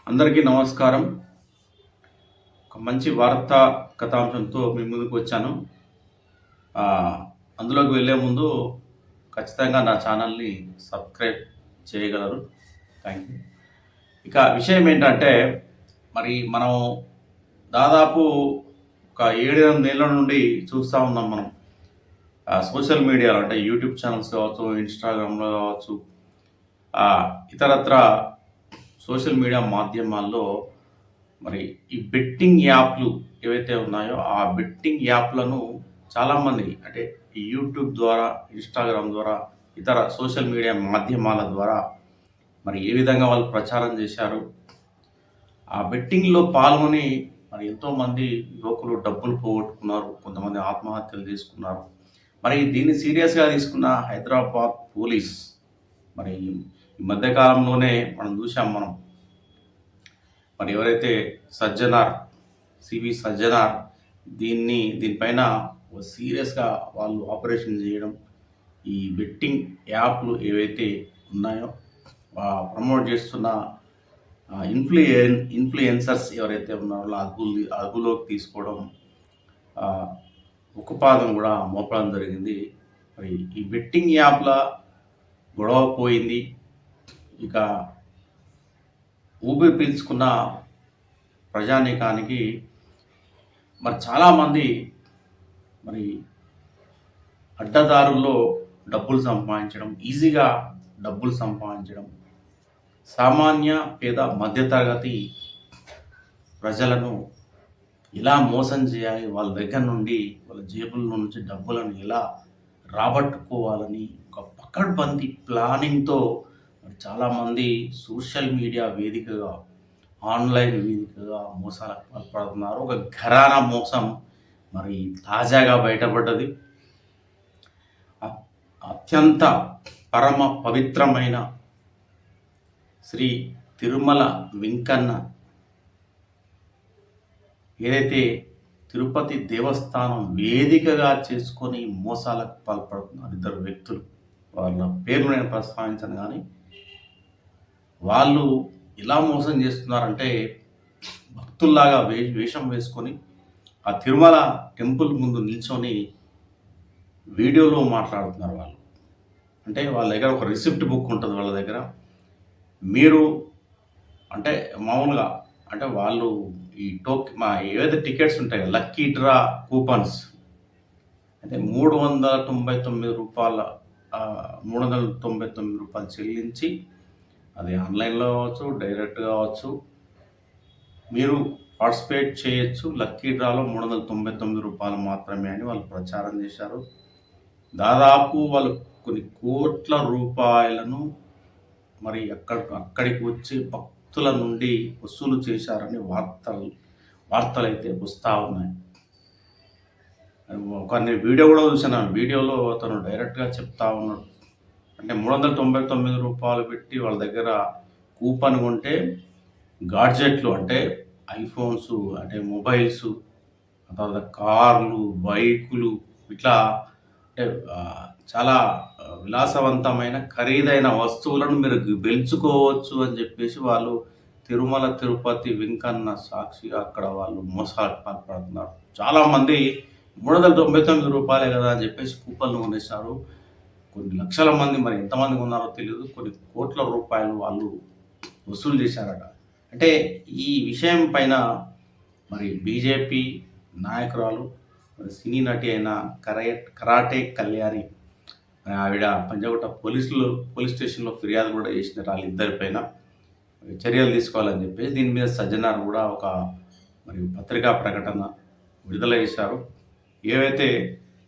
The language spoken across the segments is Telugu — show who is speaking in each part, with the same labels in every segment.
Speaker 1: అందరికీ నమస్కారం. ఒక మంచి వార్తా కథాంశంతో మీ ముందుకు వచ్చాను. అందులోకి వెళ్ళే ముందు ఖచ్చితంగా నా ఛానల్‌ని సబ్స్క్రైబ్ చేయగలరు. Thank you. ఇక విషయం ఏంటంటే, మరి మనం దాదాపు ఒక 7, 8 నెలల నుండి చూస్తూ ఉన్నాం మనం. సోషల్ మీడియాలో అంటే యూట్యూబ్ ఛానల్స్ కావచ్చు, ఇన్‌స్టాగ్రామ్‌లో కావచ్చు, ఇతరత్రా సోషల్ మీడియా మాధ్యమాల్లో మరి ఈ బెట్టింగ్ యాప్లు ఏవైతే ఉన్నాయో ఆ బెట్టింగ్ యాప్లను చాలామంది అంటే ఈ యూట్యూబ్ ద్వారా, ఇన్‌స్టాగ్రామ్ ద్వారా, ఇతర సోషల్ మీడియా మాధ్యమాల ద్వారా మరి ఏ విధంగా వాళ్ళు ప్రచారం చేశారు. ఆ బెట్టింగ్‌లో పాల్గొని మరి ఎంతోమంది యువకులు డబ్బులు పోగొట్టుకున్నారు. కొంతమంది ఆత్మహత్యలు చేసుకున్నారు. మరి దీన్ని సీరియస్‌గా తీసుకున్న హైదరాబాద్ పోలీస్ మరి ఈ మధ్య కాలంలోనే మనం చూసాం మనం. మరి ఎవరైతే సజ్జనార్, సివి సజ్జనార్ దీనిపైన సీరియస్‌గా వాళ్ళు ఆపరేషన్ చేయడం, ఈ బెట్టింగ్ యాప్లు ఏవైతే ఉన్నాయో ప్రమోట్ చేస్తున్న ఇన్‌ఫ్లుయెన్సర్స్ ఎవరైతే ఉన్నారో అదుపులోకి తీసుకోవడం, ఉక్కుపాదం కూడా మోపడం జరిగింది. మరి ఈ బెట్టింగ్ యాప్ల గొడవ పోయింది. ఇక ఊపిరి పీల్చుకున్న ప్రజానీకానికి మరి చాలామంది మరి అడ్డదారుల్లో డబ్బులు సంపాదించడం, ఈజీగా డబ్బులు సంపాదించడం, సామాన్య పేద మధ్యతరగతి ప్రజలను ఎలా మోసం చేయాలి, వాళ్ళ దగ్గర నుండి వాళ్ళ జేబుల నుంచి డబ్బులను ఎలా రాబట్టుకోవాలని ఒక పకడ్బందీ ప్లానింగ్తో చాలామంది సోషల్ మీడియా వేదికగా, ఆన్లైన్ వేదికగా మోసాలకు పాల్పడుతున్నారు. ఒక ఘరానా మోసం మరి తాజాగా బయటపడ్డది. అత్యంత పరమ పవిత్రమైన శ్రీ తిరుమల వెంకన్న ఏదైతే తిరుపతి దేవస్థానం వేదికగా చేసుకొని మోసాలకు పాల్పడుతున్నారు ఇద్దరు వ్యక్తులు. వాళ్ళ పేర్లు నేను ప్రస్తావించను, కానీ వాళ్ళు ఎలా మోసం చేస్తున్నారంటే భక్తుల్లాగా వేషం వేసుకొని ఆ తిరుమల టెంపుల్ ముందు నిల్చొని వీడియోలో మాట్లాడుతున్నారు వాళ్ళు. అంటే వాళ్ళ దగ్గర ఒక రిసిప్ట్ బుక్ ఉంటుంది వాళ్ళ దగ్గర. మీరు అంటే మామూలుగా అంటే వాళ్ళు ఈ ఏవైతే టికెట్స్ ఉంటాయో లక్కీ డ్రా కూపన్స్ అంటే రూ. 399 చెల్లించి, అది ఆన్లైన్లో కావచ్చు, డైరెక్ట్ కావచ్చు, మీరు పార్టిసిపేట్ చేయొచ్చు. లక్కీ డ్రాలో రూ. 399 మాత్రమే అని వాళ్ళు ప్రచారం చేశారు. దాదాపు వాళ్ళు కొన్ని కోట్ల రూపాయలను మరి అక్కడికి వచ్చే భక్తుల నుండి వసూలు చేశారని వార్తలు అయితే వస్తూ ఉన్నాయి. కొన్ని వీడియో కూడా చూసాను. వీడియోలో అతను డైరెక్ట్గా చెప్తా ఉన్నాడు. అంటే రూ. 399 పెట్టి వాళ్ళ దగ్గర కూపన్ కొంటే గాడ్జెట్లు అంటే ఐఫోన్స్, అంటే మొబైల్స్, తర్వాత కార్లు, బైకులు, ఇట్లా అంటే చాలా విలాసవంతమైన ఖరీదైన వస్తువులను మీరు గెలుచుకోవచ్చు అని చెప్పేసి వాళ్ళు తిరుమల తిరుపతి వెంకన్న సాక్షిగా అక్కడ వాళ్ళు మోసాలకు పాల్పడుతున్నారు. చాలామంది రూ. 399 కదా అని చెప్పేసి కూపన్లు కొనేశారు. కొన్ని లక్షల మంది, మరి ఎంతమంది ఉన్నారో తెలియదు, కొన్ని కోట్ల రూపాయలు వాళ్ళు వసూలు చేశారట. అంటే ఈ విషయం పైన మరి బీజేపీ నాయకురాలు, సినీ నటి అయిన కరాటే కళ్యాణి ఆవిడ పంజాగుట్ట పోలీస్ స్టేషన్లో ఫిర్యాదు కూడా చేసినారు వాళ్ళిద్దరిపైన చర్యలు తీసుకోవాలని చెప్పేసి. దీని మీద సజ్జనార్ కూడా ఒక మరి పత్రికా ప్రకటన విడుదల చేశారు. ఏవైతే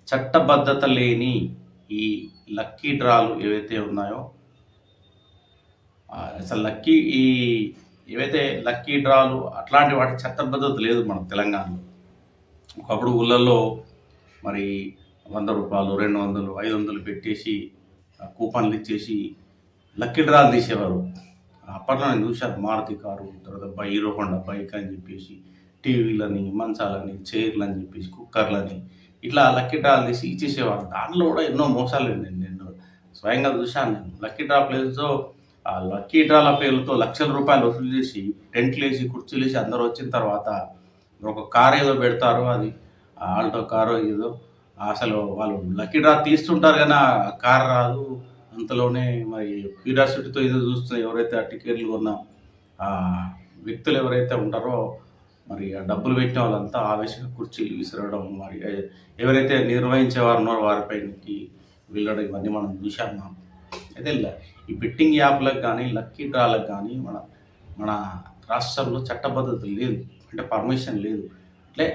Speaker 1: చట్టబద్ధత లేని ఈ లక్కీ డ్రాలు ఏవైతే ఉన్నాయో, అసలు ఏవైతే లక్కీ డ్రాలు అట్లాంటి వాటి చట్టబద్ధత లేదు మన తెలంగాణలో. ఒకప్పుడు ఊళ్ళల్లో మరి రూ. 100, 200, 500 పెట్టేసి కూపన్లు ఇచ్చేసి లక్కీ డ్రాలు తీసేవారు. అప్పట్లో నేను చూశాను. మారుతి కారు, తర్వాత హీరో హోండా బైక్ అని చెప్పేసి, టీవీలని, మంచాలని, చైర్లు అని చెప్పేసి, కుక్కర్లని, ఇట్లా లక్కీ డ్రాలు తీసి ఇచ్చేసేవారు. దాంట్లో కూడా ఎన్నో మోసాలు నేను స్వయంగా చూశాను. లక్కీ డ్రా ప్లేస్లో ఆ లక్కీ డ్రాల పేరుతో లక్షల రూపాయలు వసూలు చేసి టెంట్‌లేసి, కుర్చీలేసి అందరూ వచ్చిన తర్వాత ఒక కార్ ఏదో పెడతారు. అది ఆల్టో కారో ఏదో అసలు వాళ్ళు లక్కీ డ్రా తీస్తుంటారు గానీ ఆ కార్ రాదు. అంతలోనే మరి క్యూరియాసిటీతో ఎదురు చూస్తున్న ఎవరైతే ఆ టికెట్లు కొన్న వ్యక్తులు ఎవరైతే ఉంటారో మరి ఆ డబ్బులు పెట్టిన వాళ్ళంతా ఆవేశంగా కుర్చీలు విసరడం, మరి ఎవరైతే నిర్వహించేవారు ఉన్నారో వారిపైకి వెళ్ళడం ఇవన్నీ మనం చూశాము. అయితే ఈ బెట్టింగ్ యాప్‌లకు గానీ, లక్కీ డ్రాలకు గానీ మన మన రాష్ట్రంలో చట్టబద్ధత లేదు. అంటే పర్మిషన్ లేదు. అంటే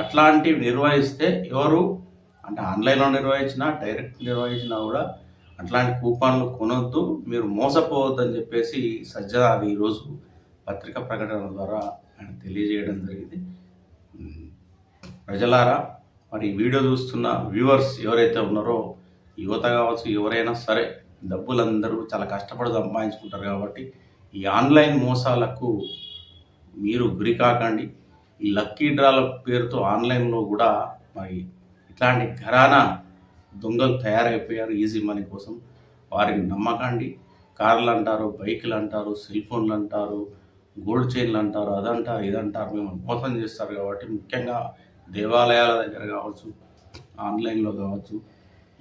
Speaker 1: అట్లాంటివి నిర్వహిస్తే ఎవరు అంటే ఆన్‌లైన్‌లో నిర్వహించినా, డైరెక్ట్ నిర్వహించినా గూడా అట్లాంటి కూపన్లు కొనొద్దు. మీరు మోసపోవద్దని జెప్పేసి సజ్జనార్ ఈరోజు పత్రికా ప్రకటన ద్వారా ఆయన తెలియజేయడం జరిగింది. ప్రజలారా మరి ఈ వీడియో చూస్తున్న వ్యూవర్స్ ఎవరైతే ఉన్నారో యువత కావచ్చు, ఎవరైనా సరే డబ్బులందరూ చాలా కష్టపడి సంపాదించుకుంటారు కాబట్టి ఈ ఆన్‌లైన్ మోసాలకు మీరు గురి కాకండి. ఈ లక్కీ డ్రాల పేరుతో ఆన్‌లైన్‌లో గూడా మరి ఇట్లాంటి ఘరానా దొంగలు తయారైపోయారు ఈజీ మనీ కోసం. వారిని నమ్మకండి. కార్లంటారు, బైకులంటారు, సెల్ ఫోన్లంటారు, గోల్డ్ చైన్‌లంటారు, అదంటారు, ఇదంటారు మిమ్మల్ని మోసం చేస్తారు కాబట్టి ముఖ్యంగా దేవాలయాల దగ్గర కావచ్చు, ఆన్‌లైన్‌లో కావచ్చు,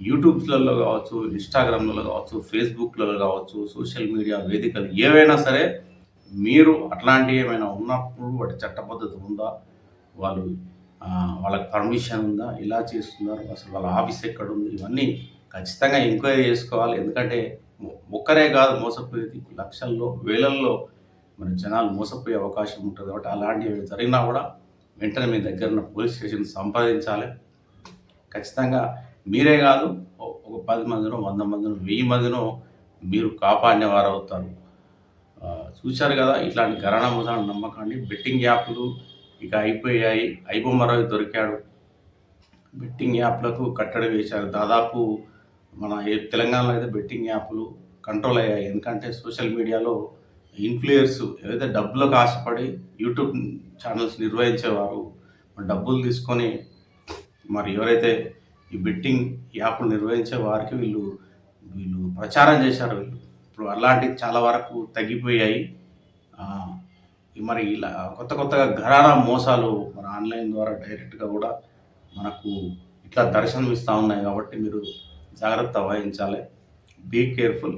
Speaker 1: యూట్యూబ్స్‌లలో కావచ్చు, ఇన్‌స్టాగ్రామ్‌లలో కావచ్చు, ఫేస్‌బుక్‌లలో కావచ్చు, సోషల్ మీడియా వేదికలు ఏవైనా సరే మీరు అట్లాంటివి ఏమైనా ఉన్నప్పుడు వాటి చట్టబద్ధత ఉందా? వాళ్ళు వాళ్ళకి పర్మిషన్ ఉందా? ఎలా చేస్తున్నారు? అసలు వాళ్ళ ఆఫీస్ ఎక్కడుంది? ఇవన్నీ ఖచ్చితంగా ఎంక్వైరీ చేసుకోవాలి. ఎందుకంటే ఒక్కరే కాదు మోసపోయేది. లక్షల్లో, వేలల్లో మరి జనాలు మోసపోయే అవకాశం ఉంటుంది కాబట్టి అలాంటివి జరిగినా కూడా వెంటనే మీ దగ్గర ఉన్న పోలీస్ స్టేషన్ సంప్రదించాలి. ఖచ్చితంగా మీరే కాదు ఒక 10 మందినో, 100 మందినో, 1000 మందినో మీరు కాపాడిన వారవుతారు. చూశారు కదా ఇట్లాంటి ఘరానా మోసాలను నమ్మకండి. బెట్టింగ్ యాప్‌లు ఇక అయిపోయాయి. ఐబొమ్మరావు దొరికాడు. బెట్టింగ్ యాప్‌లకు కట్టడి వేశారు. దాదాపు మన తెలంగాణలో అయితే బెట్టింగ్ యాప్‌లు కంట్రోల్ అయ్యాయి. ఎందుకంటే సోషల్ మీడియాలో ఇన్‌ఫ్లుయర్స్ ఏదైతే డబ్బులకు ఆశపడి యూట్యూబ్ ఛానల్స్ నిర్వహించేవారు డబ్బులు తీసుకొని మరి ఎవరైతే ఈ బెట్టింగ్ యాప్‌లు నిర్వహించే వారికి వీళ్ళు ప్రచారం చేశారు వీళ్ళు. ఇప్పుడు అలాంటివి చాలా వరకు తగ్గిపోయాయి. మరి ఇలా కొత్తగా ఘరానా మోసాలు మన ఆన్‌లైన్ ద్వారా డైరెక్ట్‌గా కూడా మనకు ఇట్లా దర్శనమిస్తా ఉన్నాయి కాబట్టి మీరు జాగ్రత్త వహించాలి. Be careful.